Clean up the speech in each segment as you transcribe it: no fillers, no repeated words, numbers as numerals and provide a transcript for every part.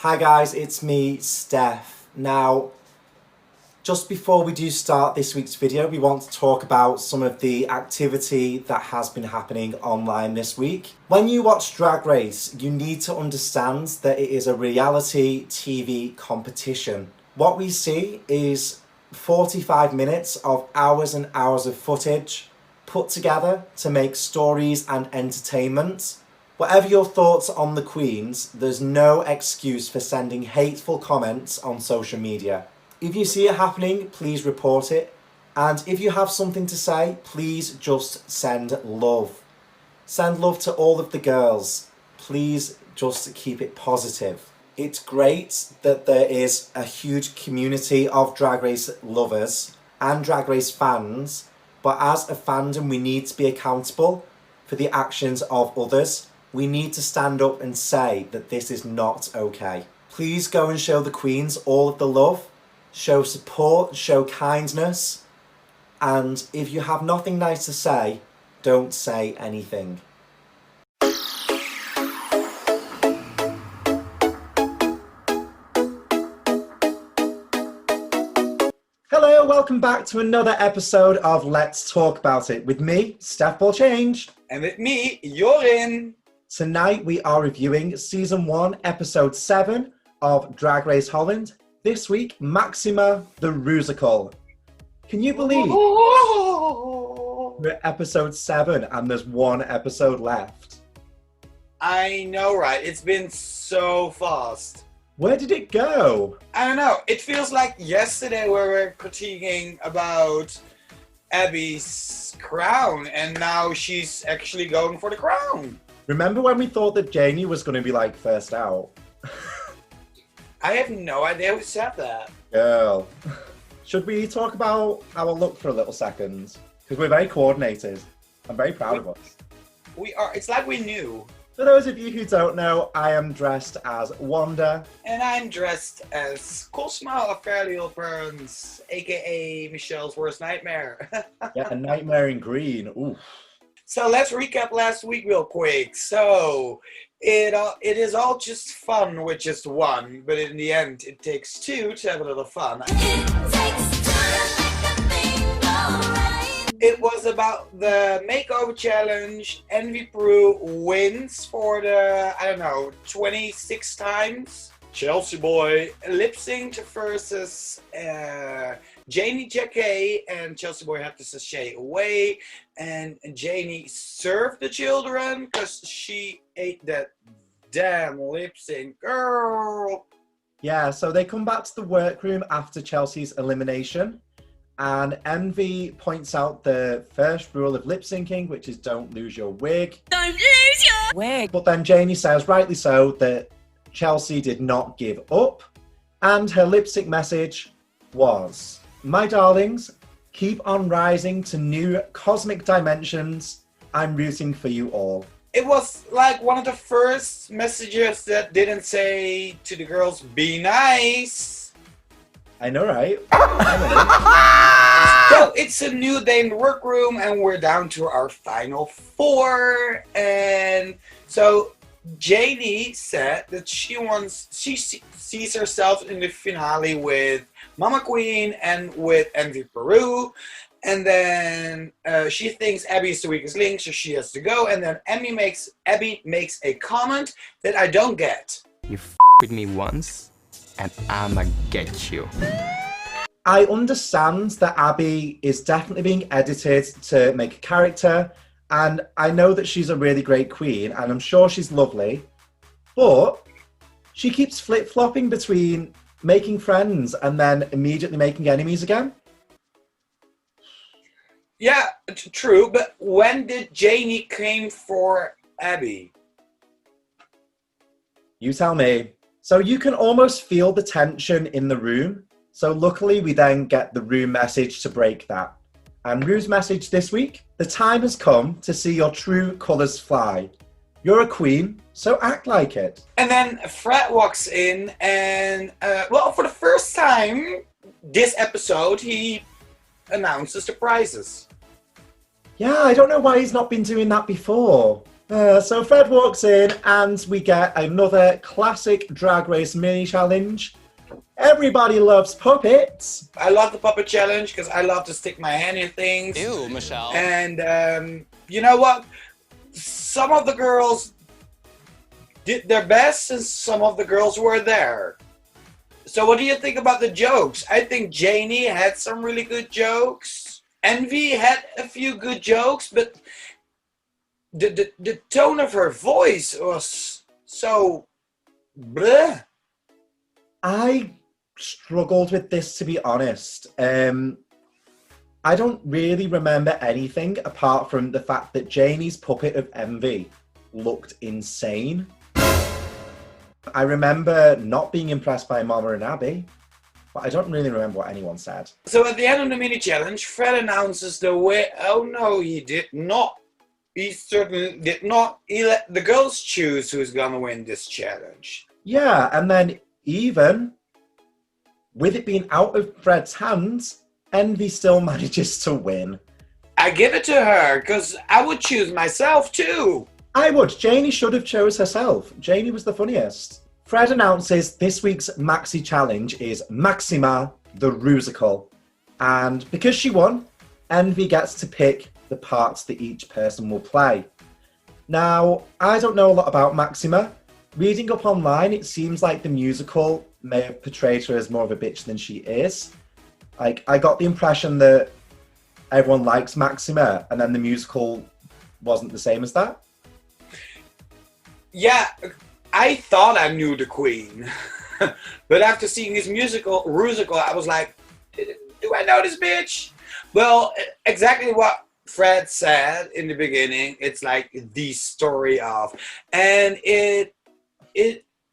Hi guys, it's me, Steph. Now, just before we do start this week's video, we want to talk about some of the activity that has been happening online this week. When you watch Drag Race, you need to understand that it is a reality TV competition. What we see is 45 minutes of hours and hours of footage put together to make stories and entertainment. Whatever your thoughts on the Queens, there's no excuse for sending hateful comments on social media. If you see it happening, please report it. And if you have something to say, please just send love. Send love to all of the girls. Please just keep it positive. It's great that there is a huge community of Drag Race lovers and Drag Race fans, but as a fandom, we need to be accountable for the actions of others. We need to stand up and say that this is not okay. Please go and show the Queens all of the love, show support, show kindness, and if you have nothing nice to say, don't say anything. Hello, welcome back to another episode of Let's Talk About It with me, Steph Change. And with me, Jorim. Tonight we are reviewing Season 1, Episode 7 of Drag Race Holland. This week, Maxima the Rusical. Can you believe we're at Episode 7 and there's one episode left? I know, right? It's been so fast. Where did it go? I don't know. It feels like yesterday we were critiquing about Abby's crown, and now she's actually going for the crown. Remember when we thought that Janie was going to be like first out? I have no idea who said that. Girl. Should we talk about our look for a little second? Because we're very coordinated. I'm very proud of us. We are. It's like we knew. For those of you who don't know, I am dressed as Wanda. And I'm dressed as Cosmo of Fairly Odd Parents, aka Michelle's worst nightmare. Yeah, a nightmare in green. Ooh. So let's recap last week real quick. So it is all just fun with just one, but in the end it takes two to have a little fun. It was about the makeover challenge. Envy Peru wins for the, 26 times. Chelsea Boy lip synced versus Janie, Jackay, and Chelsea Boy had to sashay away. And Janie served the children because she ate that damn lip sync, girl. Yeah, so they come back to the workroom after Chelsea's elimination. And Envy points out the first rule of lip syncing, which is don't lose your wig. Don't lose your wig! But then Janie says, rightly so, that Chelsea did not give up. And her lip sync message was, my darlings, keep on rising to new cosmic dimensions. I'm rooting for you all. It was like one of the first messages that didn't say to the girls, be nice. I know, right? So it's a new day in the workroom and we're down to our final four. And so Janie said that she sees herself in the finale with Mama Queen and with Envy Peru. And then she thinks Abby is the weakest link, so she has to go. And then Abby makes a comment that I don't get. You with me once, and I'ma get you. I understand that Abby is definitely being edited to make a character, and I know that she's a really great queen, and I'm sure she's lovely, but she keeps flip-flopping between making friends and then immediately making enemies again. Yeah, true, but when did Janie came for Abby? You tell me. So you can almost feel the tension in the room. So luckily we then get the room message to break that. And Rue's message this week, the time has come to see your true colours fly. You're a queen, so act like it. And then Fred walks in and, for the first time this episode, he announces the prizes. Yeah, I don't know why he's not been doing that before. So Fred walks in and we get another classic Drag Race mini challenge. Everybody loves puppets. I love the puppet challenge because I love to stick my hand in things. Ew, Michelle. And you know what? Some of the girls did their best and some of the girls were there. So what do you think about the jokes? I think Janie had some really good jokes. Envy had a few good jokes, but the tone of her voice was so bleh. I struggled with this, to be honest. I don't really remember anything apart from the fact that Janie's puppet of Envy looked insane. I remember not being impressed by Mama and Abby, but I don't really remember what anyone said. So at the end of the mini challenge, Fred announces the way. Oh no, he did not. He certainly did not. He let the girls choose who's gonna win this challenge. Yeah, and then even with it being out of Fred's hands, Envy still manages to win. I give it to her because I would choose myself too. I would. Janie should have chose herself. Janie was the funniest. Fred announces this week's Maxi Challenge is Maxima the Rusical. And because she won, Envy gets to pick the parts that each person will play. Now, I don't know a lot about Maxima. Reading up online, it seems like the musical may have portrayed her as more of a bitch than she is. Like, I got the impression that everyone likes Maxima, and then the musical wasn't the same as that. Yeah, I thought I knew the Queen, but after seeing this musical, Rusical, I was like, do I know this bitch? Well, exactly what Fred said in the beginning, it's like the story of, and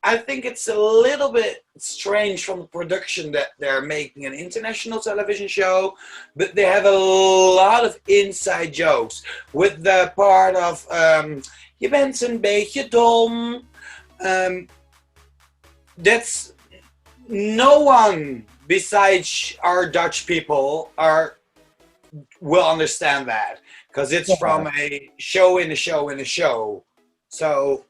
I think it's a little bit strange from the production that they're making an international television show, but they have a lot of inside jokes with the part of je bent een beetje dom. That's no one besides our Dutch people will understand that because it's from a show in a show in a show. So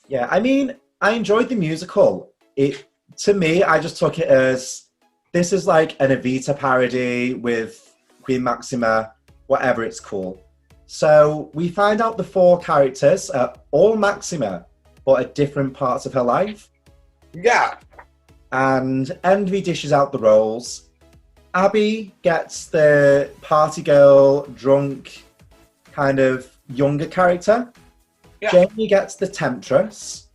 yeah, I mean, I enjoyed the musical. To me, I just took it as this is like an Evita parody with Queen Maxima, whatever it's called. So we find out the 4 characters are all Maxima, but at different parts of her life. yeah, And Envy dishes out the roles. Abby gets the party girl, drunk, kind of younger character. Yeah. Janie gets the temptress.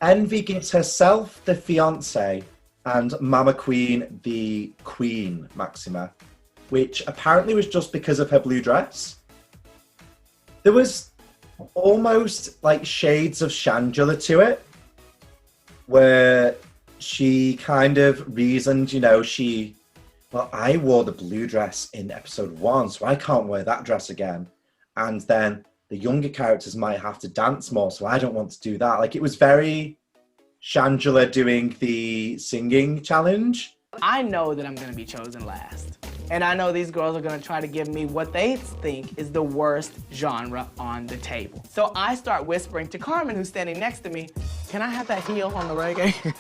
Envy gives herself the fiance, and Mama Queen the Queen Maxima, which apparently was just because of her blue dress. There was almost like shades of Shangela to it, where she kind of reasoned, well, I wore the blue dress in episode 1, so I can't wear that dress again. And then the younger characters might have to dance more, so I don't want to do that. Like, it was very Shangela doing the singing challenge. I know that I'm gonna be chosen last. And I know these girls are gonna try to give me what they think is the worst genre on the table. So I start whispering to Carmen, who's standing next to me, can I have that heel on the reggae?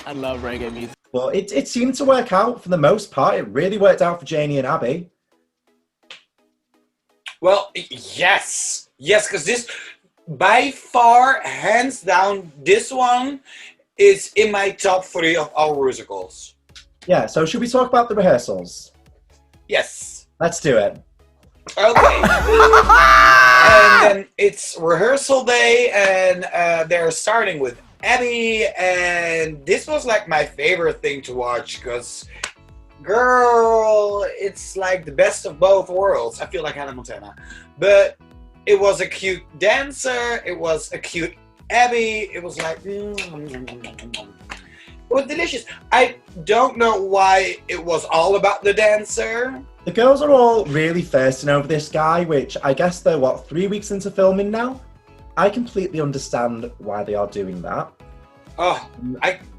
I love reggae music. Well, it seemed to work out for the most part. It really worked out for Janie and Abby. well, yes, because this, by far, hands down, this one is in my top 3 of all musicals. Yeah, so should we talk about the rehearsals? Yes. Let's do it. Okay. And then it's rehearsal day, and they're starting with Abby, and this was like my favorite thing to watch because, girl, it's like the best of both worlds. I feel like Hannah Montana. But it was a cute dancer, it was a cute Abby, it was like, it was delicious. I don't know why it was all about the dancer. The girls are all really thirsting over this guy, which I guess they're, 3 weeks into filming now? I completely understand why they are doing that. Oh,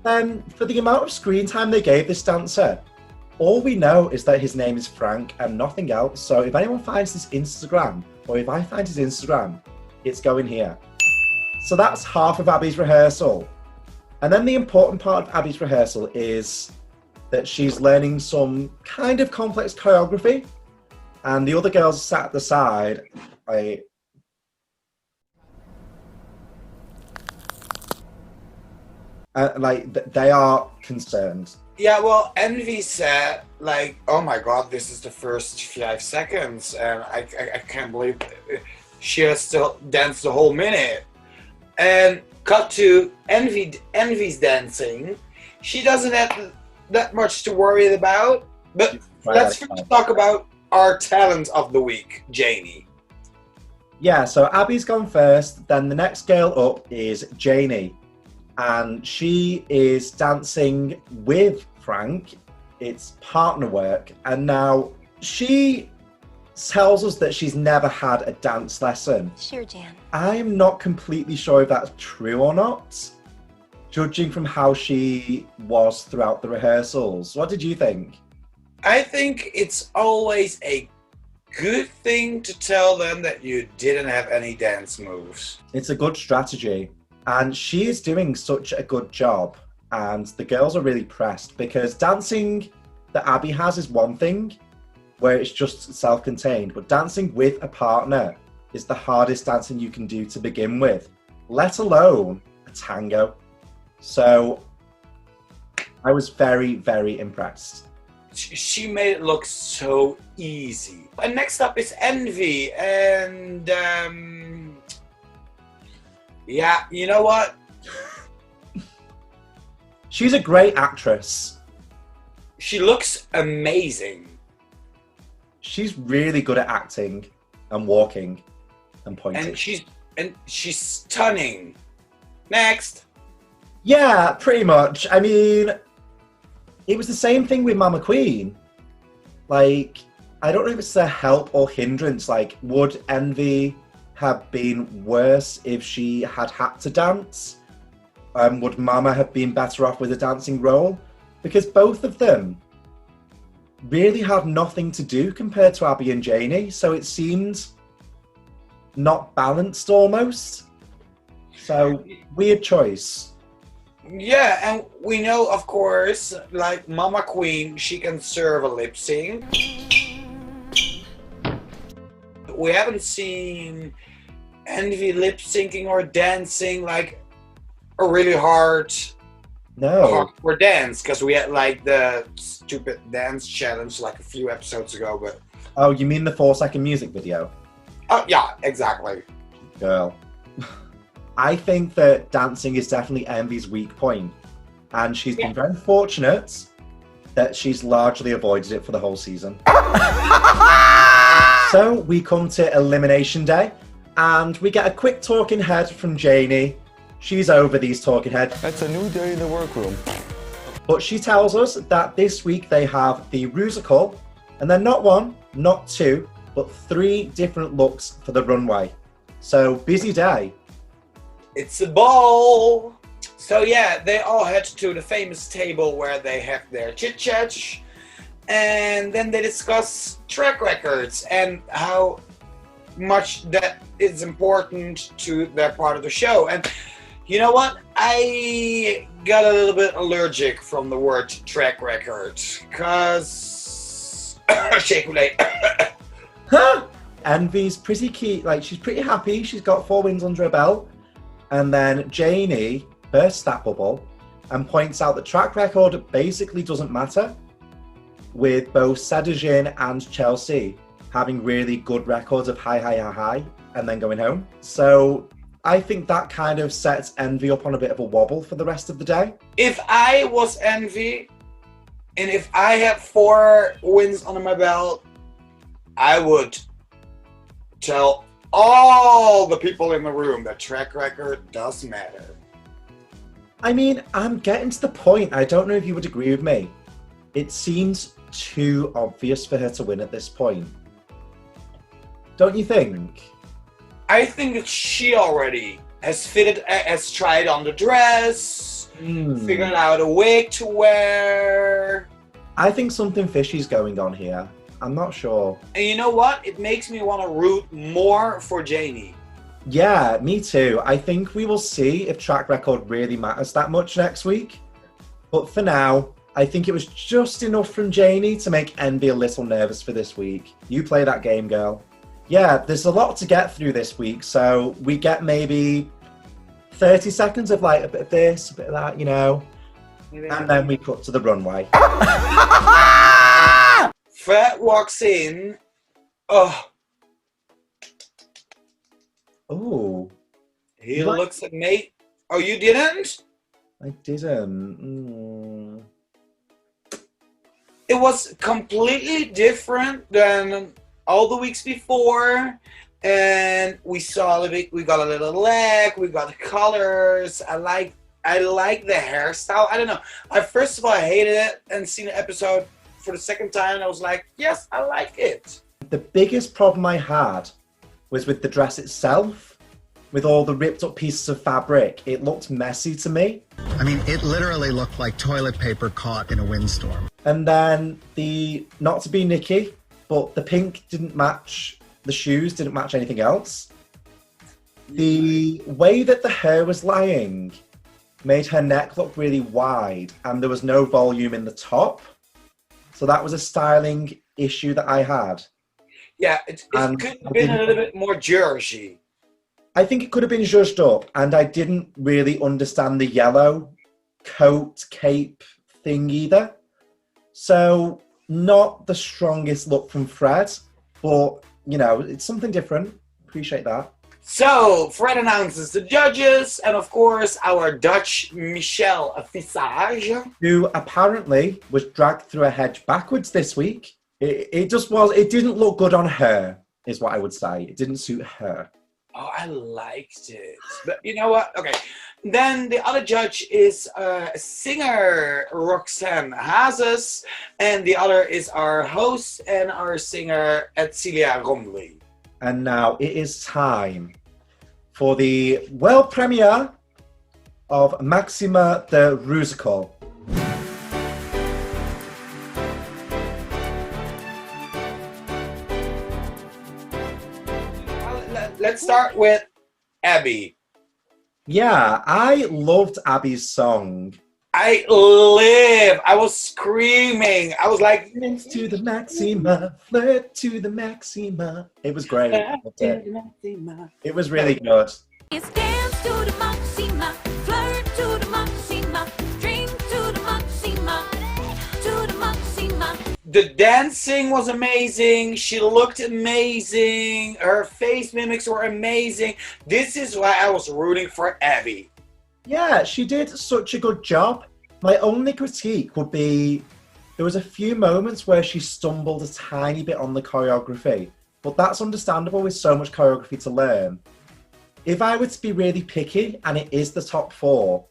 For the amount of screen time they gave this dancer, all we know is that his name is Frank and nothing else. So if anyone finds his Instagram, or if I find his Instagram, It's going here. So that's half of Abby's rehearsal. And then the important part of Abby's rehearsal is that she's learning some kind of complex choreography. And the other girls sat at the side, they are concerned. Yeah, well, Envy said, like, oh my god, this is the first 5 seconds, and I can't believe she has still danced the whole minute. And cut to Envy's dancing. She doesn't have that much to worry about, but let's first talk about our talent of the week, Janie. Yeah, so Abby's gone first, then the next girl up is Janie. And she is dancing with Frank. It's partner work. And now she tells us that she's never had a dance lesson. Sure, Jan. I'm not completely sure if that's true or not, judging from how she was throughout the rehearsals. What did you think? I think it's always a good thing to tell them that you didn't have any dance moves. It's a good strategy. And she is doing such a good job, and the girls are really pressed because dancing that Abby has is one thing, where it's just self-contained, but dancing with a partner is the hardest dancing you can do to begin with, let alone a tango. So I was very, very impressed. She made it look so easy. And next up is Envy, and yeah, you know what? She's a great actress. She looks amazing. She's really good at acting and walking and pointing. And she's stunning. Next. Yeah, pretty much. I mean, it was the same thing with Mama Queen. Like, I don't know if it's a help or hindrance. Like, would Envy have been worse if she had to dance? Would Mama have been better off with a dancing role? Because both of them really had nothing to do compared to Abby and Janie, so it seemed not balanced almost. So, weird choice. Yeah, and we know, of course, like Mama Queen, she can serve a lip sync. We haven't seen Envy lip syncing or dancing like a really hardcore dance, because we had like the stupid dance challenge like a few episodes ago. But oh, you mean the 4-second music video? Oh yeah, exactly. Girl, I think that dancing is definitely Envy's weak point, and she's been very fortunate that she's largely avoided it for the whole season. So we come to Elimination Day, and we get a quick talking head from Janie. She's over these talking heads. It's a new day in the workroom. But she tells us that this week they have the Rusical, and then not one, not two, but 3 different looks for the runway. So, busy day. It's a ball. So yeah, they all head to the famous table where they have their chit-chat, and then they discuss track records and how much that is important to their part of the show. And you know what? I got a little bit allergic from the word track record, because Envy's pretty key, like she's pretty happy, she's got 4 wins under her belt. And then Janie bursts that bubble and points out that track record basically doesn't matter, with both Sedajin and Chelsea having really good records of high, and then going home. So I think that kind of sets Envy up on a bit of a wobble for the rest of the day. If I was Envy, and if I had 4 wins under my belt, I would tell all the people in the room that track record does matter. I mean, I'm getting to the point. I don't know if you would agree with me. It seems too obvious for her to win at this point. Don't you think? I think that she already has tried on the dress, figured out a wig to wear. I think something fishy's going on here. I'm not sure. And you know what? It makes me want to root more for Janie. Yeah, me too. I think we will see if track record really matters that much next week. But for now, I think it was just enough from Janie to make Envy a little nervous for this week. You play that game, girl. Yeah, there's a lot to get through this week, so we get maybe 30 seconds of like a bit of this, a bit of that, you know, and then we cut to the runway. Fred walks in. Oh, Oh, he What? looks at me. Oh, you didn't? I didn't. It was completely different than all the weeks before. And we got a little leg, we got the colors. I like the hairstyle. I don't know. First of all, I hated it and seen the episode for the second time. And I was like, yes, I like it. The biggest problem I had was with the dress itself, with all the ripped up pieces of fabric. It looked messy to me. I mean, it literally looked like toilet paper caught in a windstorm. And then not to be Nikki, but the pink didn't match the shoes, didn't match anything else. The way that the hair was lying made her neck look really wide, and there was no volume in the top. So that was a styling issue that I had. Yeah, it could have been a little bit more jersey. I think it could have been zhuzhed up, and I didn't really understand the yellow coat cape thing either. So not the strongest look from Fred, but you know, it's something different. Appreciate that. So Fred announces the judges, and of course our Dutch Michelle Visage, who apparently was dragged through a hedge backwards this week. It didn't look good on her, is what I would say. It didn't suit her. Oh, I liked it. But you know what? Okay. Then the other judge is singer Roxanne Hazes, and the other is our host and our singer Celia Romley. And now it is time for the world premiere of Maxima the Rusical. Let's start with Abby. Yeah, I loved Abby's song. I was screaming. I was like, Dance to the Maxima, flirt to the Maxima. It was great. It was really good. It's dance to the Maxima, flirt to the Maxima, drink to the Maxima, to the Maxima. The dancing was amazing. She looked amazing. Her face mimics were amazing. This is why I was rooting for Abby. Yeah, she did such a good job. My only critique would be there was a few moments where she stumbled a tiny bit on the choreography, but that's understandable with so much choreography to learn. If I were to be really picky, and it is the top 4,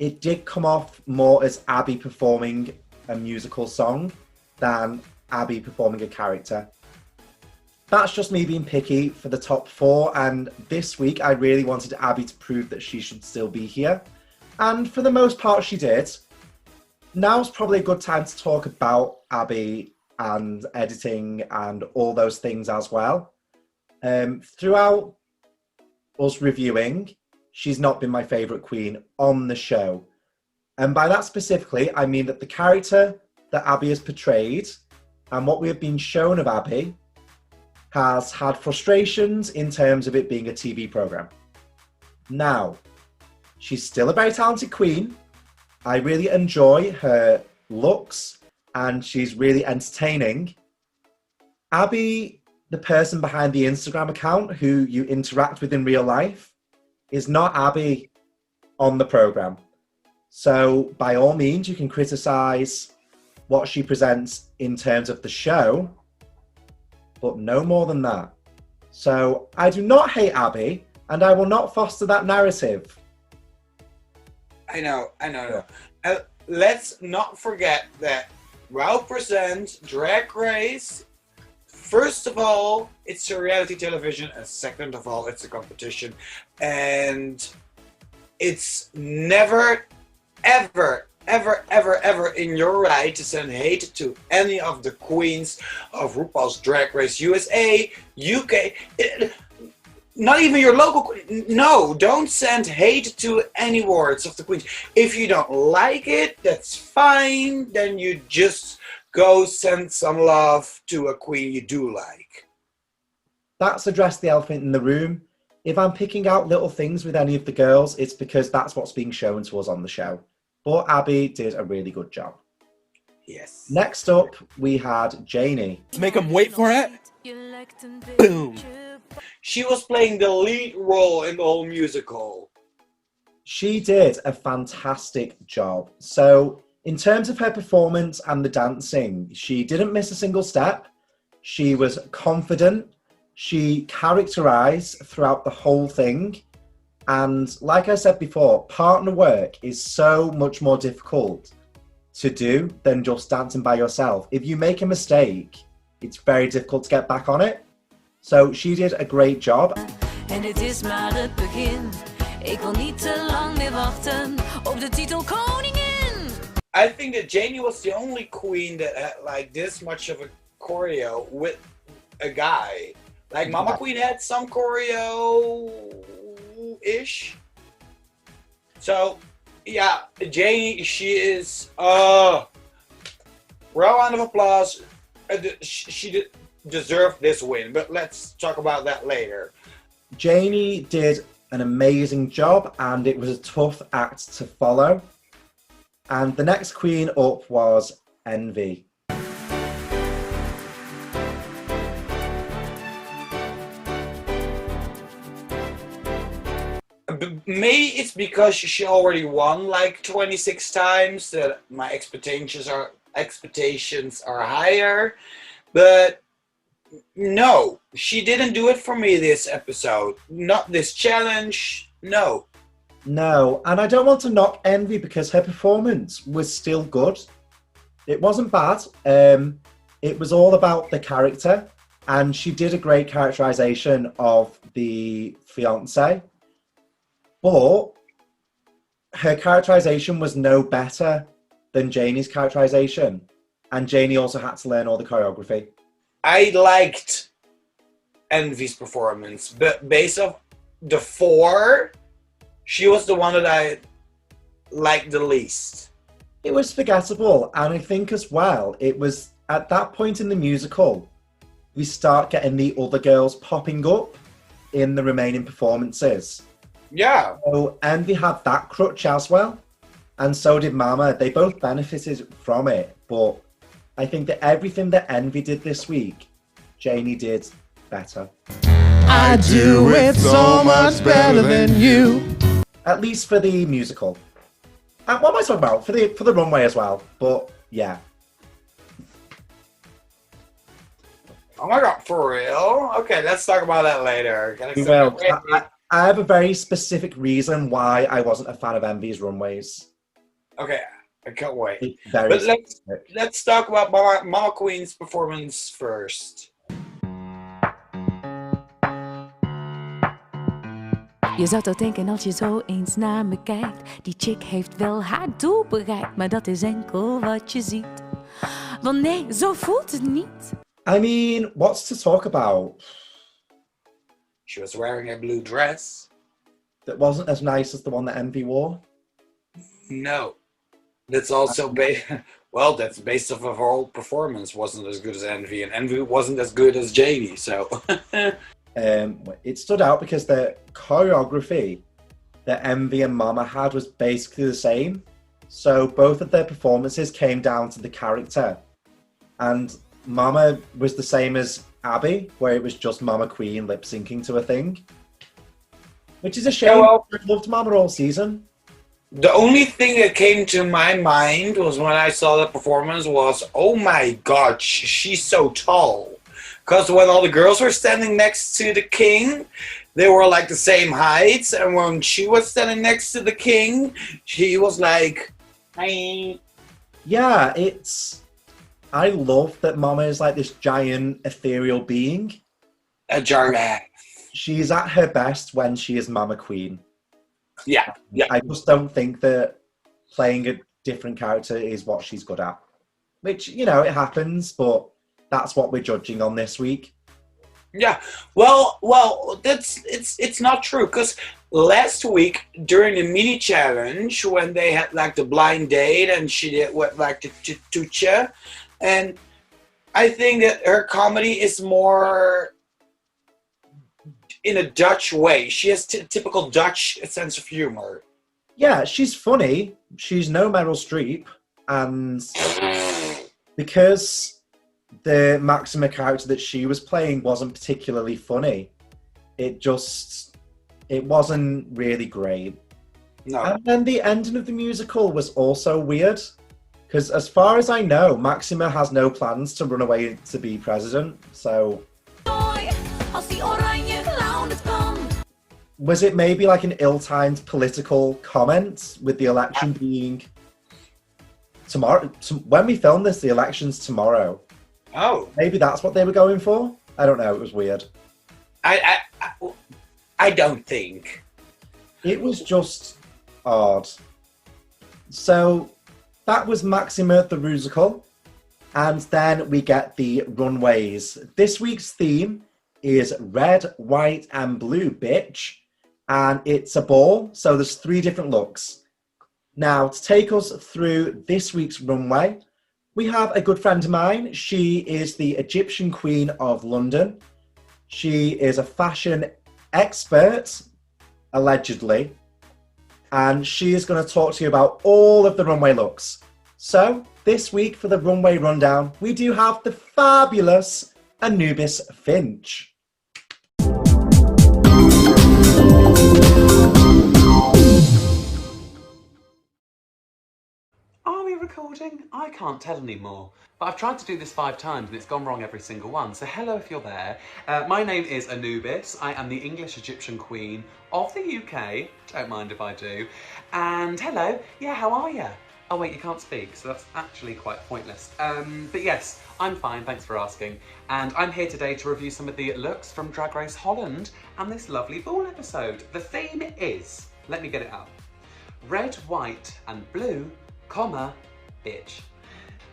it did come off more as Abby performing a musical song than Abby performing a character. That's just me being picky for the top 4, and this week I really wanted Abby to prove that she should still be here. And for the most part she did. Now's probably a good time to talk about Abby and editing and all those things as well. Throughout us reviewing, she's not been my favourite queen on the show. And by that specifically, I mean that the character that Abby has portrayed and what we have been shown of Abby has had frustrations in terms of it being a TV programme. Now, she's still a very talented queen. I really enjoy her looks and she's really entertaining. Abby, the person behind the Instagram account who you interact with in real life, is not Abby on the programme. So by all means, you can criticise what she presents in terms of the show, but no more than that. So I do not hate Abby, and I will not foster that narrative. I know. Let's not forget that WOW presents Drag Race. First of all, it's a reality television, and second of all, it's a competition. And it's never, ever in your right to send hate to any of the queens of RuPaul's Drag Race USA, UK. not even your local queen. No, don't send hate to any wards of the queens. If you don't like it, that's fine. Then you just go send some love to a queen you do like. That's addressed the elephant in the room. If I'm picking out little things with any of the girls, it's because that's what's being shown to us on the show. But Abby did a really good job. Yes. Next up, we had Janie. Make them wait for it. Boom. She was playing the lead role in the whole musical. She did a fantastic job. So, in terms of her performance and the dancing, she didn't miss a single step. She was confident. She characterized throughout the whole thing. And like I said before, partner work is so much more difficult to do than just dancing by yourself. If you make a mistake, it's very difficult to get back on it. So she did a great job. En het is maar het begin. Ik wil niet te lang meer wachten op de titel koningin. I think that Janie was the only queen that had like this much of a choreo with a guy. Like Mama Queen had some choreo-ish. So yeah, Janie, she is round of applause. She deserved this win, but let's talk about that later. Janie did an amazing job and it was a tough act to follow. And the next queen up was Envy. Maybe it's because she already won like 26 times that my expectations are higher. But no, she didn't do it for me this episode. Not this challenge, no. No, and I don't want to knock Envy because her performance was still good. It wasn't bad. It was all about the character, and she did a great characterization of the fiance. But her characterization was no better than Janie's characterization, and Janie also had to learn all the choreography. I liked Envy's performance, but based off the 4, she was the one that I liked the least. It was forgettable, and I think as well, it was at that point in the musical, we start getting the other girls popping up in the remaining performances. Yeah. So Envy had that crutch as well, and so did Mama. They both benefited from it, but I think that everything that Envy did this week, Janie did better. I do it so much better than you. At least for the musical. And what am I talking about? For the runway as well. But yeah. Oh my god, for real? Okay, let's talk about that later. We will. I have a very specific reason why I wasn't a fan of Envy's runways. Okay, I can't wait. It's very But specific. let's talk about Mama Queen's performance first. Je zou toch denken als je zo eens naar me kijkt. Die chick heeft wel haar doel bereikt. Maar dat is enkel wat je ziet. Want nee, zo voelt het niet. I mean, what's to talk about? She was wearing a blue dress. That wasn't as nice as the one that Envy wore. No. That's also well, that's based off of her whole performance wasn't as good as Envy, and Envy wasn't as good as Janie, so It stood out because the choreography that Envy and Mama had was basically the same. So both of their performances came down to the character. And Mama was the same as Abby, where it was just Mama Queen lip syncing to a thing. Which is a shame. Yeah, well, I loved Mama all season. the only thing that came to my mind was when I saw the performance was, oh my god, she's so tall. Because when all the girls were standing next to the king, they were like the same height. And when she was standing next to the king, she was like, hi. Yeah, I love that Mama is like this giant ethereal being. A Jorim. She's at her best when she is Mama Queen. Yeah, yeah. I just don't think that playing a different character is what she's good at. Which, you know, it happens, but that's what we're judging on this week. Yeah, well, it's not true because last week during the mini challenge when they had like the blind date and she did what like the tucha, and I think that her comedy is more in a Dutch way. She has typical Dutch sense of humor. Yeah, she's funny. She's no Meryl Streep, and because the Maxima character that she was playing wasn't particularly funny, it wasn't really great. No. And then the ending of the musical was also weird, because as far as I know, Maxima has no plans to run away to be president, so... Was it maybe like an ill-timed political comment with the election being tomorrow? When we film this, the election's tomorrow. Oh. Maybe that's what they were going for? I don't know, it was weird. I don't think. It was just odd. So that was Maxima the Rusical. And then we get the runways. This week's theme is red, white, and blue, bitch. And it's a ball, so there's 3 different looks. Now, to take us through this week's runway, we have a good friend of mine. She is the Egyptian Queen of London. She is a fashion expert, allegedly. And she is going to talk to you about all of the runway looks. So, this week for the Runway Rundown, we do have the fabulous Anubis Finch. Are we recording? I can't tell anymore. But I've tried to do this 5 times and it's gone wrong every single one. So hello if you're there. My name is Anubis. I am the English Egyptian Queen of the UK. Don't mind if I do. And hello, yeah, how are you? Oh wait, you can't speak, so that's actually quite pointless. But yes, I'm fine, thanks for asking. And I'm here today to review some of the looks from Drag Race Holland and this lovely ball episode. The theme is, let me get it up, red, white and blue, comma, bitch.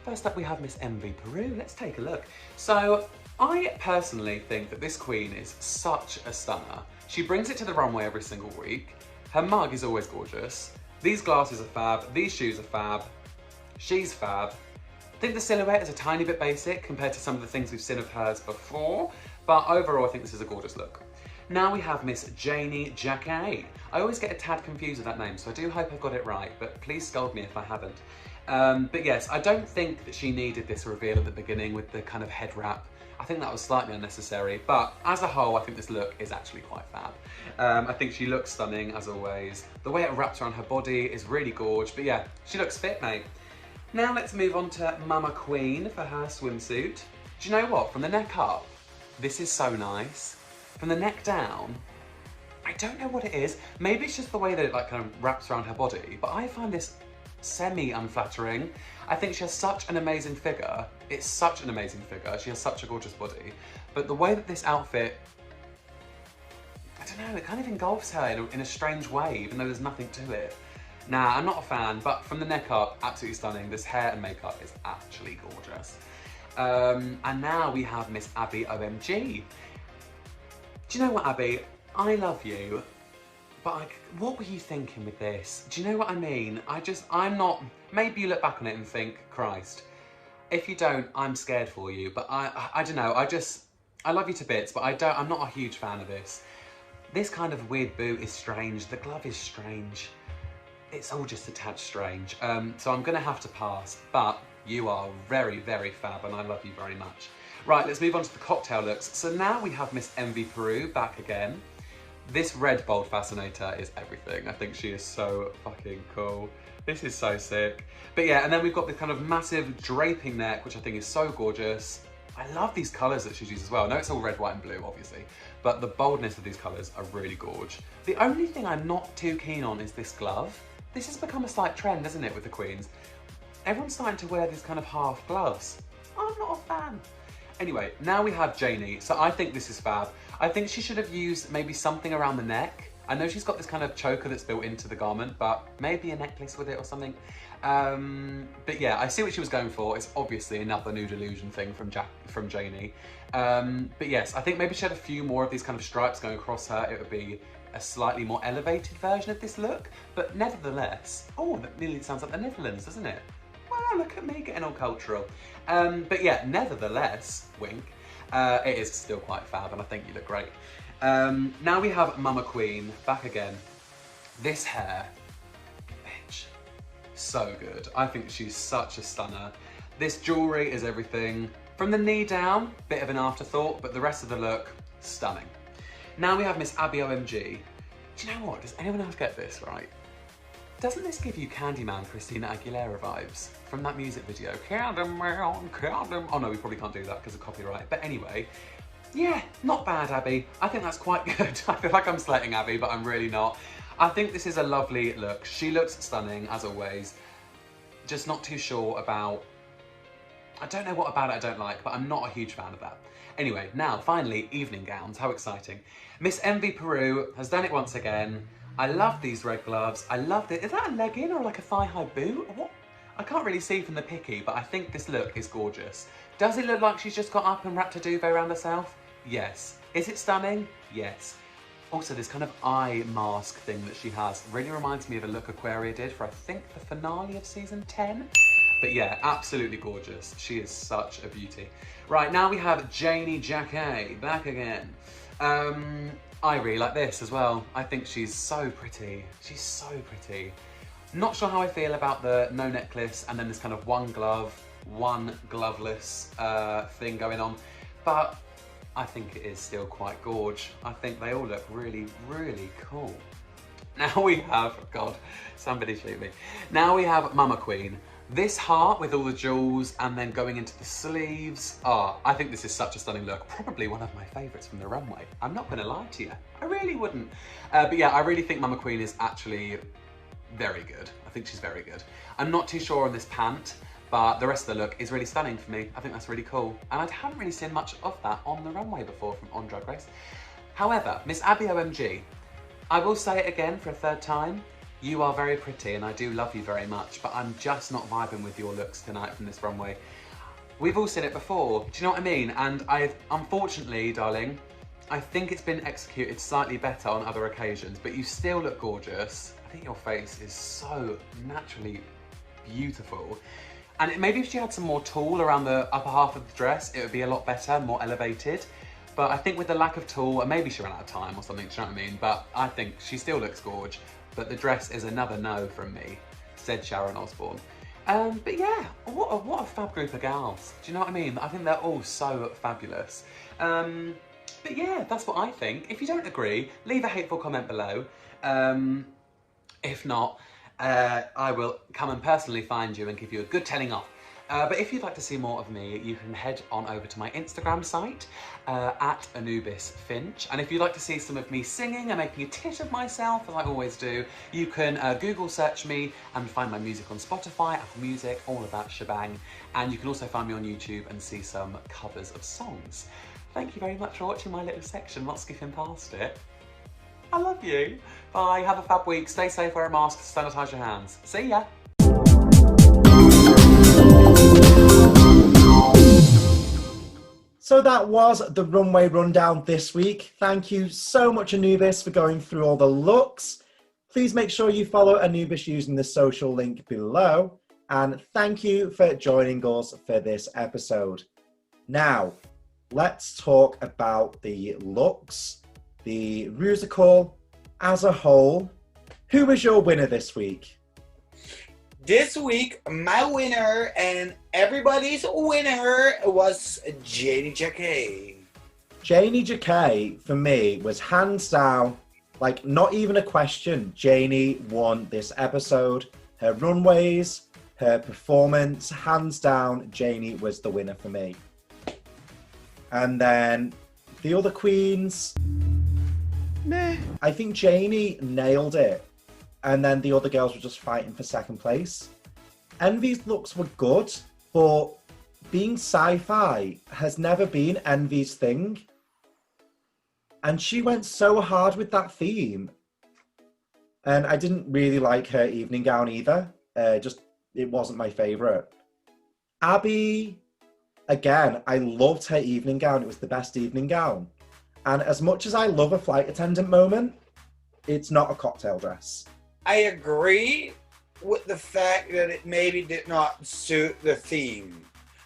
First up we have Miss MV Peru. Let's take a look. So I personally think that this queen is such a stunner. She brings it to the runway every single week. Her mug is always gorgeous. These glasses are fab, these shoes are fab, she's fab. I think the silhouette is a tiny bit basic compared to some of the things we've seen of hers before, but overall I think this is a gorgeous look. Now we have Miss Janie Jackay. I always get a tad confused with that name, so I do hope I've got it right, but please scold me if I haven't. But yes, I don't think that she needed this reveal at the beginning with the kind of head wrap. I think that was slightly unnecessary, but as a whole, I think this look is actually quite fab. I think she looks stunning, as always. The way it wraps around her body is really gorgeous, but yeah, she looks fit, mate. Now let's move on to Mama Queen for her swimsuit. Do you know what? From the neck up, this is so nice. From the neck down, I don't know what it is. Maybe it's just the way that it like kind of wraps around her body, but I find this semi-unflattering. I think she has such an amazing figure. It's such an amazing figure. She has such a gorgeous body. But the way that this outfit, I don't know, it kind of engulfs her in a strange way, even though there's nothing to it. Nah, I'm not a fan, but from the neck up, absolutely stunning. This hair and makeup is actually gorgeous. And now we have Miss Abby OMG. Do you know what, Abby? I love you, but what were you thinking with this? Do you know what I mean? I'm not, maybe you look back on it and think, Christ. If you don't, I'm scared for you, but I don't know, I love you to bits, but I'm not a huge fan of this. This kind of weird boot is strange, the glove is strange. It's all just a tad strange. So I'm gonna have to pass, but you are very, very fab and I love you very much. Right, let's move on to the cocktail looks. So now we have Miss MV Peru back again. This red bold fascinator is everything. I think she is so fucking cool. This is so sick. But yeah, and then we've got this kind of massive draping neck, which I think is so gorgeous. I love these colours that she's used as well. I know it's all red, white and blue, obviously, but the boldness of these colours are really gorge. The only thing I'm not too keen on is this glove. This has become a slight trend, hasn't it, with the queens? Everyone's starting to wear these kind of half gloves. I'm not a fan. Anyway, now we have Janie. So I think this is fab. I think she should have used maybe something around the neck. I know she's got this kind of choker that's built into the garment, but maybe a necklace with it or something. But yeah, I see what she was going for. It's obviously another nude illusion thing from Janie. But yes, I think maybe she had a few more of these kind of stripes going across her. It would be a slightly more elevated version of this look. But nevertheless, oh, that nearly sounds like the Netherlands, doesn't it? Wow, look at me getting all cultural. But yeah, nevertheless, wink, it is still quite fab and I think you look great. Now we have Mama Queen back again. This hair, bitch, so good. I think she's such a stunner. This jewellery is everything. From the knee down, bit of an afterthought, but the rest of the look, stunning. Now we have Miss Abby OMG. Do you know what? Does anyone else get this, right? Doesn't this give you Candyman Christina Aguilera vibes from that music video? Candyman, Candyman. Oh no, we probably can't do that because of copyright. But anyway, yeah, not bad, Abby. I think that's quite good. I feel like I'm slating Abby, but I'm really not. I think this is a lovely look. She looks stunning, as always. Just not too sure about... I don't know what about it I don't like, but I'm not a huge fan of that. Anyway, now, finally, evening gowns. How exciting. Miss Envy Peru has done it once again. I love these red gloves. I love it. Is that a legging or like a thigh-high boot? What? I can't really see from the picky, but I think this look is gorgeous. Does it look like she's just got up and wrapped a duvet around herself? Yes. Is it stunning? Yes. Also, this kind of eye mask thing that she has really reminds me of a look Aquaria did for, I think, the finale of season 10. But yeah, absolutely gorgeous. She is such a beauty. Right, now we have Janie Jackay back again. I really like this as well. I think she's so pretty. She's so pretty. Not sure how I feel about the no necklace and then this kind of one glove, one gloveless thing going on. But I think it is still quite gorge. I think they all look really, really cool. Now we have, God, somebody shoot me. Now we have Mama Queen. This heart with all the jewels and then going into the sleeves. Oh, I think this is such a stunning look. Probably one of my favourites from the runway. I'm not going to lie to you. I really wouldn't. But yeah, I really think Mama Queen is actually very good. I think she's very good. I'm not too sure on this pant, but the rest of the look is really stunning for me. I think that's really cool. And I haven't really seen much of that on the runway before on Drag Race. However, Miss Abby OMG, I will say it again for a third time. You are very pretty and I do love you very much, but I'm just not vibing with your looks tonight from this runway. We've all seen it before, do you know what I mean? And unfortunately, darling, I think it's been executed slightly better on other occasions, but you still look gorgeous. I think your face is so naturally beautiful. And maybe if she had some more tulle around the upper half of the dress, it would be a lot better, more elevated. But I think with the lack of tulle, and maybe she ran out of time or something, do you know what I mean? But I think she still looks gorge. But the dress is another no from me, said Sharon Osbourne. But yeah, what a fab group of gals. Do you know what I mean? I think they're all so fabulous. But yeah, that's what I think. If you don't agree, leave a hateful comment below. If not, I will come and personally find you and give you a good telling off. But if you'd like to see more of me, you can head on over to my Instagram site, at Anubis Finch. And if you'd like to see some of me singing and making a tit of myself, as I always do, you can Google search me and find my music on Spotify, Apple Music, all of that shebang. And you can also find me on YouTube and see some covers of songs. Thank you very much for watching my little section, not skipping past it. I love you. Bye, have a fab week, stay safe, wear a mask, sanitize your hands. See ya. So that was the runway rundown this week. Thank you so much, Anubis, for going through all the looks. Please make sure you follow Anubis using the social link below. And thank you for joining us for this episode. Now, let's talk about the looks, the Rusical as a whole. Who was your winner this week? This week, my winner and everybody's winner was Janie Jackay. Janie Jackay, for me, was hands down, like not even a question. Janie won this episode. Her runways, her performance, hands down, Janie was the winner for me. And then the other queens, meh. I think Janie nailed it. And then the other girls were just fighting for second place. Envy's looks were good, but being sci-fi has never been Envy's thing. And she went so hard with that theme. And I didn't really like her evening gown either. It it wasn't my favourite. Abby, again, I loved her evening gown. It was the best evening gown. And as much as I love a flight attendant moment, it's not a cocktail dress. I agree with the fact that it maybe did not suit the theme.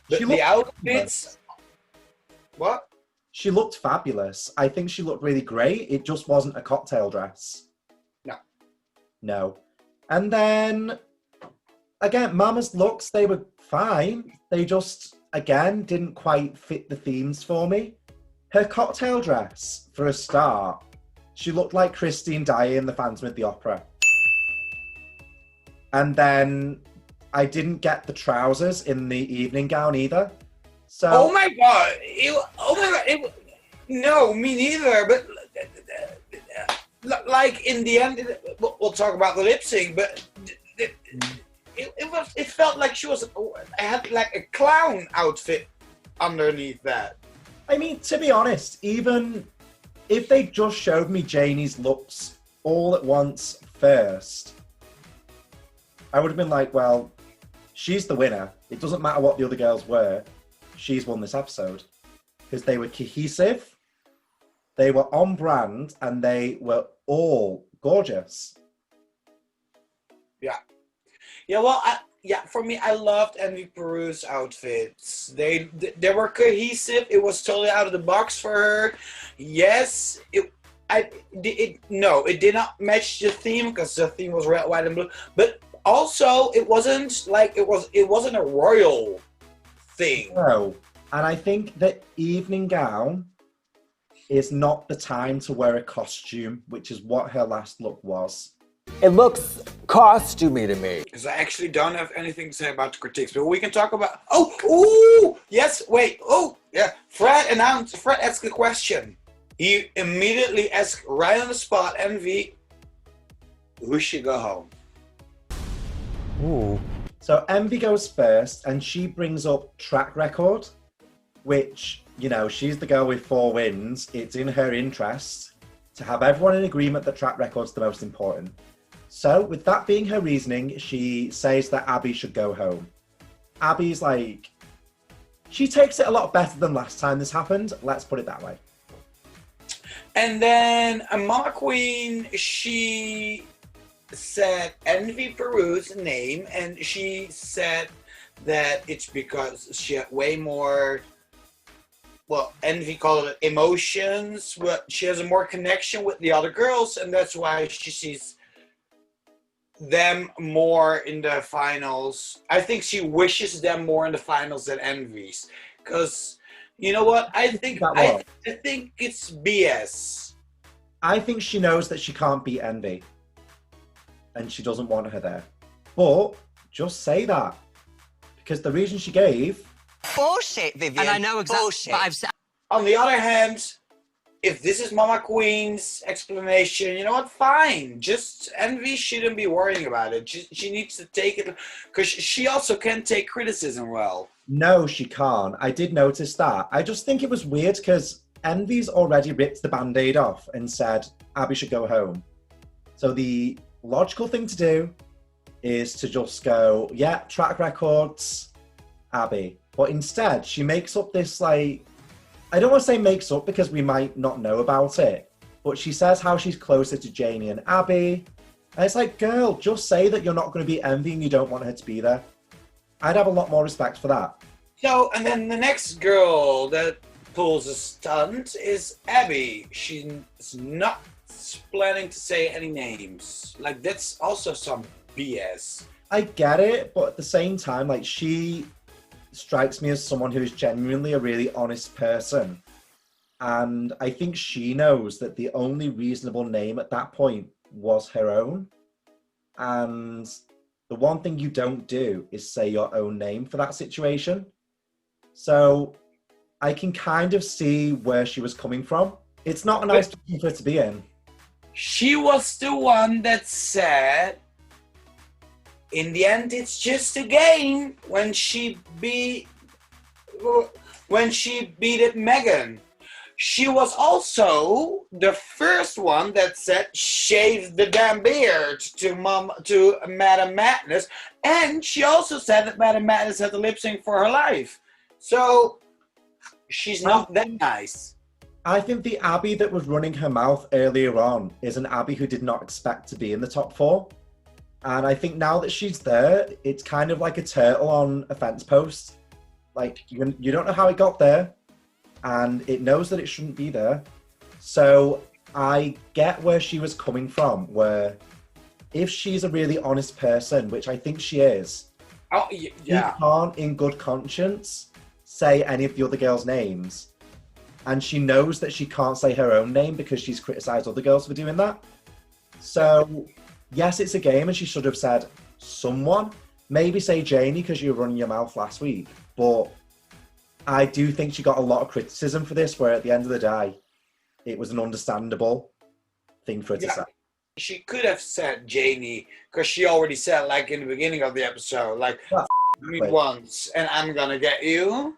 But the outfits... What? She looked fabulous. I think she looked really great. It just wasn't a cocktail dress. No. And then, again, Mama's looks, they were fine. They just, again, didn't quite fit the themes for me. Her cocktail dress, for a start, she looked like Christine Daae in The Phantom of the Opera. And then I didn't get the trousers in the evening gown either. So, oh my god! No, me neither. But like in the end, we'll talk about the lip sync. But it felt like she was. I had like a clown outfit underneath that. I mean, to be honest, even if they just showed me Janie's looks all at once first, I would have been like, well, she's the winner. It doesn't matter what the other girls were. She's won this episode. Because they were cohesive, they were on brand, and they were all gorgeous. Yeah. Yeah, well, for me, I loved Envy Peru's outfits. They were cohesive. It was totally out of the box for her. Yes, it did not match the theme because the theme was red, white, and blue. But also, it wasn't like it wasn't a royal thing. No, and I think the evening gown is not the time to wear a costume, which is what her last look was. It looks costumey to me. Because I actually don't have anything to say about the critiques, but we can talk about. Fred asked a question. He immediately asked right on the spot, Envy, who should go home? Ooh. So Envy goes first, and she brings up track record, which, you know, she's the girl with 4 wins. It's in her interest to have everyone in agreement that track record's the most important. So with that being her reasoning, she says that Abby should go home. Abby's like, she takes it a lot better than last time this happened. Let's put it that way. And then Mama Queen, she said Envy Peru's name, and she said that it's because she had way more, well, Envy called it emotions, but she has a more connection with the other girls, and that's why she sees them more in the finals. I think she wishes them more in the finals than Envy's, because you know what? I think it's BS. I think she knows that she can't beat Envy, and she doesn't want her there. But just say that, because the reason she gave... Bullshit, Vivian. And I know exactly. Bullshit. But I've said... On the other hand, if this is Mama Queen's explanation, you know what? Fine. Just Envy shouldn't be worrying about it. She needs to take it, because she also can take criticism well. No, she can't. I did notice that. I just think it was weird because Envy's already ripped the Band-Aid off and said Abby should go home. So the logical thing to do is to just go, yeah, track records, Abby. But instead, she makes up this, like, I don't want to say makes up because we might not know about it, but she says how she's closer to Janie and Abby. And it's like, girl, just say that you're not going to be Envy and you don't want her to be there. I'd have a lot more respect for that. So, and then the next girl that pulls a stunt is Abby. She's not planning to say any names. Like, that's also some BS. I get it, but at the same time, like, she strikes me as someone who is genuinely a really honest person. And I think she knows that the only reasonable name at that point was her own. And the one thing you don't do is say your own name for that situation. So I can kind of see where she was coming from. It's not a nice position for her to be in. She was the one that said, in the end, it's just a game when she beat Megan. She was also the first one that said shave the damn beard to Madam Madness, and she also said that Madam Madness had to lip sync for her life. So she's not that nice. I think the Abby that was running her mouth earlier on is an Abby who did not expect to be in the top 4. And I think now that she's there, it's kind of like a turtle on a fence post. Like, you don't know how it got there, and it knows that it shouldn't be there. So I get where she was coming from, where if she's a really honest person, which I think she is, you can't in good conscience say any of the other girls' names. And she knows that she can't say her own name because she's criticised other girls for doing that. So, yes, it's a game, and she should have said someone. Maybe say Janie because you were running your mouth last week. But I do think she got a lot of criticism for this, where at the end of the day, it was an understandable thing for her to say. She could have said Janie, because she already said, like, in the beginning of the episode, like, me once, and I'm gonna get you.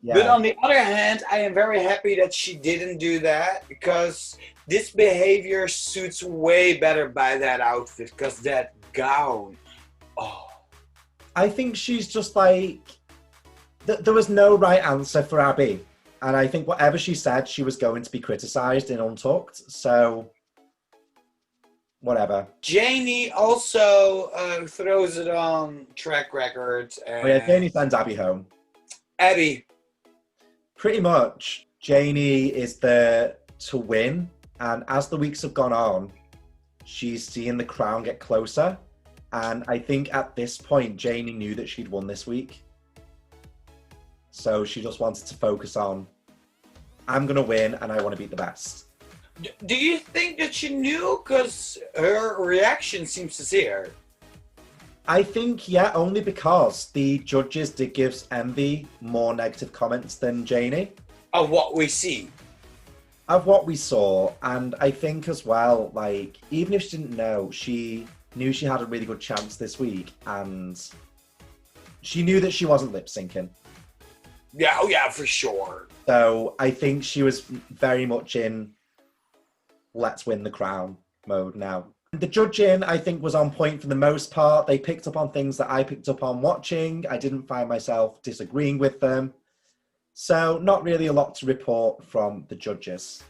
Yeah. But on the other hand, I am very happy that she didn't do that, because this behavior suits way better by that outfit, because that gown, I think she's just like, there was no right answer for Abby. And I think whatever she said, she was going to be criticised in Untucked, so whatever. Janie also throws it on track record. And Janie sends Abby home. Abby. Pretty much, Janie is there to win, and as the weeks have gone on, she's seeing the crown get closer, and I think at this point, Janie knew that she'd won this week. So she just wanted to focus on, I'm going to win, and I want to beat the best. Do you think that she knew? Because her reaction seems sincere. I think, yeah, only because the judges did give Envy more negative comments than Janie. Of what we see. Of what we saw. And I think as well, like, even if she didn't know, she knew she had a really good chance this week. And she knew that she wasn't lip syncing. Yeah, oh yeah, for sure. So I think she was very much in let's win the crown mode now. The judging, I think, was on point for the most part. They picked up on things that I picked up on watching. I didn't find myself disagreeing with them. So not really a lot to report from the judges.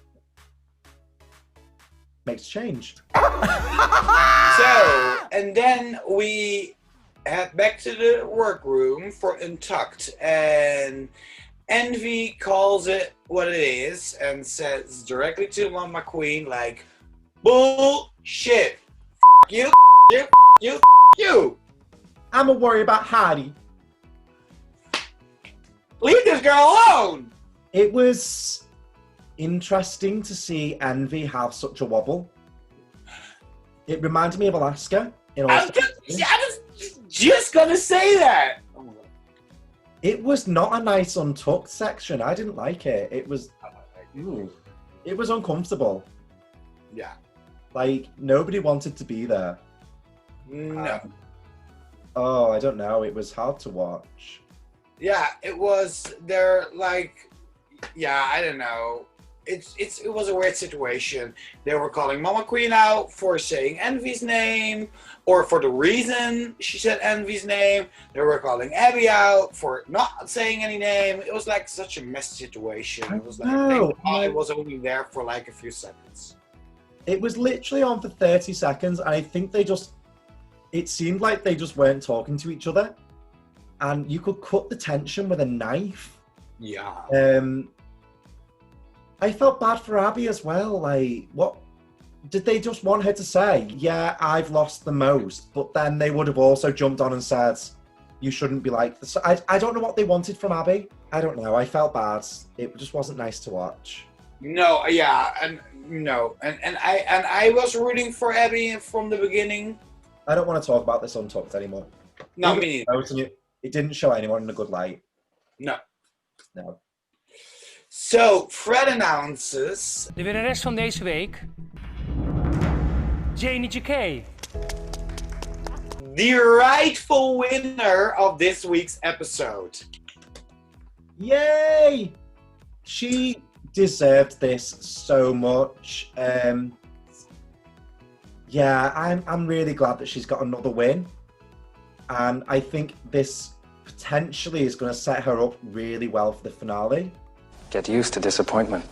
Makes a change. So, and then we head back to the workroom for Untucked, and Envy calls it what it is and says directly to Mama Queen, like, bullshit. You, you. I'm a worry about Hardy. Leave this girl alone. It was interesting to see Envy have such a wobble. It reminded me of Alaska. I was just gonna say that. It was not a nice Untucked section. I didn't like it. It was uncomfortable. Yeah. Like, nobody wanted to be there. No. I don't know. It was hard to watch. Yeah, it was. They're like, yeah, I don't know. It was a weird situation. They were calling Mama Queen out for saying Envy's name, or for the reason she said Envy's name. They were calling Abby out for not saying any name. It was like such a messy situation. It was like I was only there for like a few seconds. It was literally on for 30 seconds, and I think it seemed like they just weren't talking to each other. And you could cut the tension with a knife. Yeah. I felt bad for Abby as well. Like, what did they just want her to say? Yeah, I've lost the most, but then they would have also jumped on and said, you shouldn't be like this. I don't know what they wanted from Abby. I don't know. I felt bad. It just wasn't nice to watch. No, yeah, and I was rooting for Abby from the beginning. I don't want to talk about this Untucked anymore. No, me neither. It didn't show anyone in a good light. No. No. So, Fred announces... De winnares van deze week... Janie Jackay. The rightful winner of this week's episode. Yay! She deserved this so much. Yeah, I'm really glad that she's got another win. And I think this potentially is going to set her up really well for the finale. Get used to disappointment.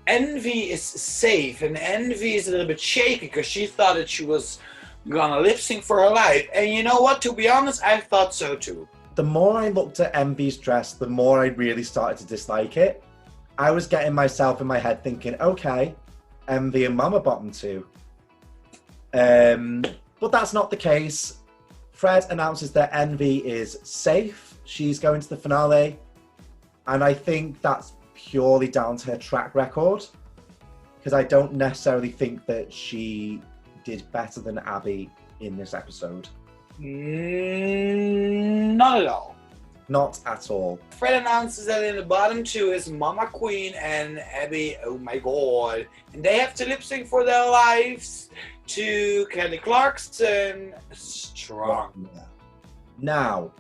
Envy is safe, and Envy is a little bit shaky because she thought that she was gonna lip sync for her life. And you know what? To be honest, I thought so too. The more I looked at Envy's dress, the more I really started to dislike it. I was getting myself in my head thinking, okay, Envy and Mama Bottom too. But that's not the case. Fred announces that Envy is safe. She's going to the finale. And I think that's purely down to her track record. Because I don't necessarily think that she did better than Abby in this episode. Not at all. Not at all. Fred announces that in the bottom two is Mama Queen and Abby. Oh my god. And they have to lip sync for their lives to Kelly Clarkson. Strong. Now,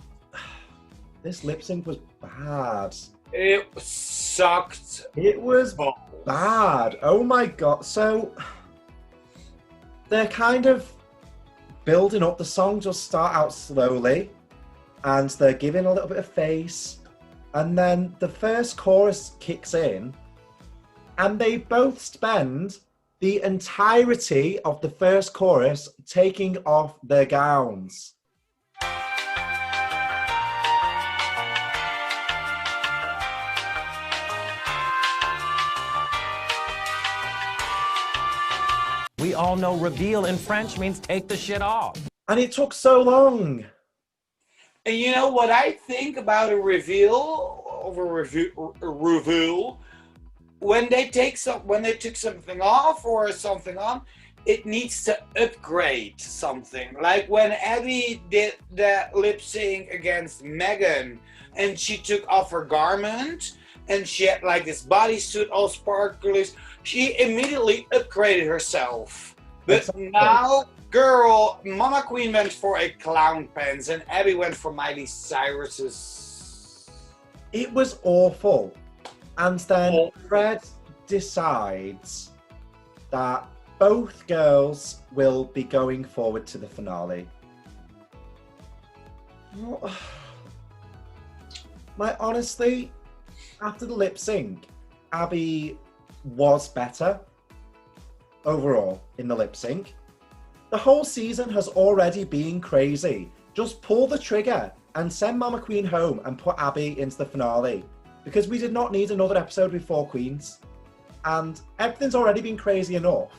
this lip sync was bad. It sucked. It was bad. Oh my god. So, they're kind of building up. The song just start out slowly. And they're giving a little bit of face. And then the first chorus kicks in. And they both spend the entirety of the first chorus taking off their gowns. We all know reveal in French means take the shit off. And it took so long. And you know what I think about a reveal when they took something off or something on, it needs to upgrade something. Like when Abby did the lip sync against Megan and she took off her garment and she had like this bodysuit all sparkly, she immediately upgraded herself. But now, girl, Mama Queen went for a clown pants and Abby went for Miley Cyrus's. It was awful. And then Fred decides that both girls will be going forward to the finale. Like, honestly, after the lip sync, Abby was better overall in the lip sync. The whole season has already been crazy. Just pull the trigger and send Mama Queen home and put Abby into the finale. Because we did not need another episode with 4 queens. And everything's already been crazy enough.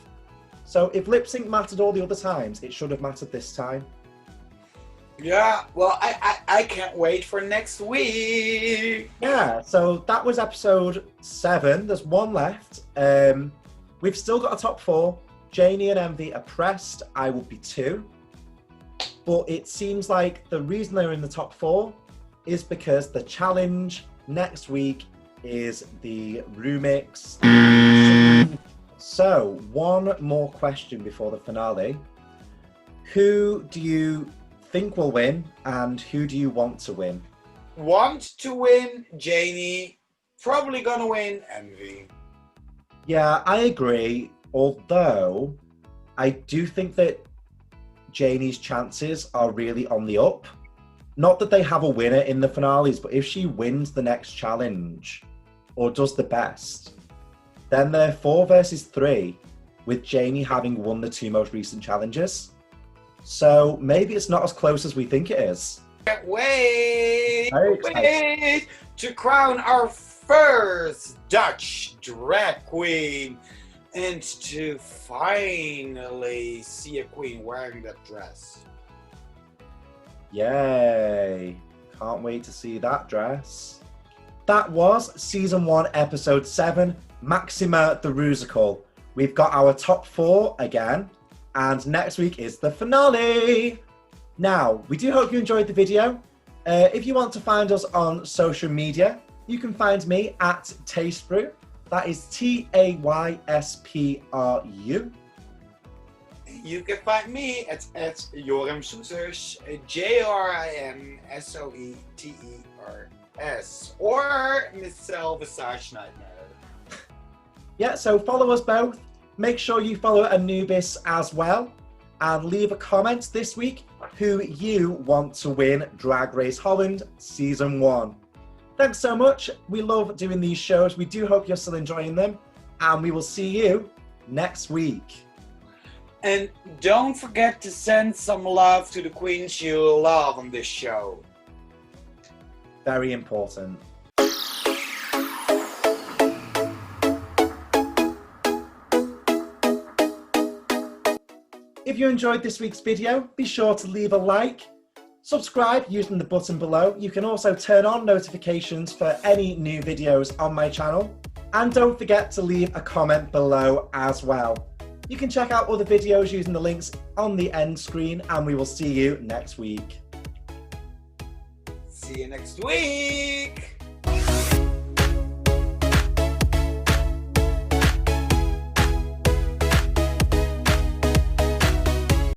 So if lip sync mattered all the other times, it should have mattered this time. Yeah, well, I can't wait for next week. Yeah, so that was episode 7. There's one left. We've still got a top 4. Janie and Envy are pressed. I will be 2. But it seems like the reason they're in the top 4 is because the challenge next week is the Rumix. So, one more question before the finale. Who do you think will win and who do you want to win? Want to win, Janie. Probably gonna win, Envy. Yeah, I agree. Although, I do think that Janie's chances are really on the up. Not that they have a winner in the finales, but if she wins the next challenge or does the best, then they're 4 versus 3, with Janie having won the 2 most recent challenges. So maybe it's not as close as we think it is. Can't wait to crown our first Dutch drag queen and to finally see a queen wearing that dress. Yay! Can't wait to see that dress. That was season 1, episode 7, Maxima the Rusical. We've got our top 4 again, and next week is the finale. Now, we do hope you enjoyed the video. If you want to find us on social media, you can find me at Tastebrew. That is TAYSPRU. You can find me at Jorim Soeters, JORIMSOETERS, or Miss Selva Schneider. Yeah, so follow us both. Make sure you follow Anubis as well. And leave a comment this week who you want to win Drag Race Holland Season 1. Thanks so much. We love doing these shows. We do hope you're still enjoying them. And we will see you next week. And don't forget to send some love to the queens you love on this show. Very important. If you enjoyed this week's video, be sure to leave a like, subscribe using the button below. You can also turn on notifications for any new videos on my channel. And don't forget to leave a comment below as well. You can check out other videos using the links on the end screen, and we will see you next week. See you next week.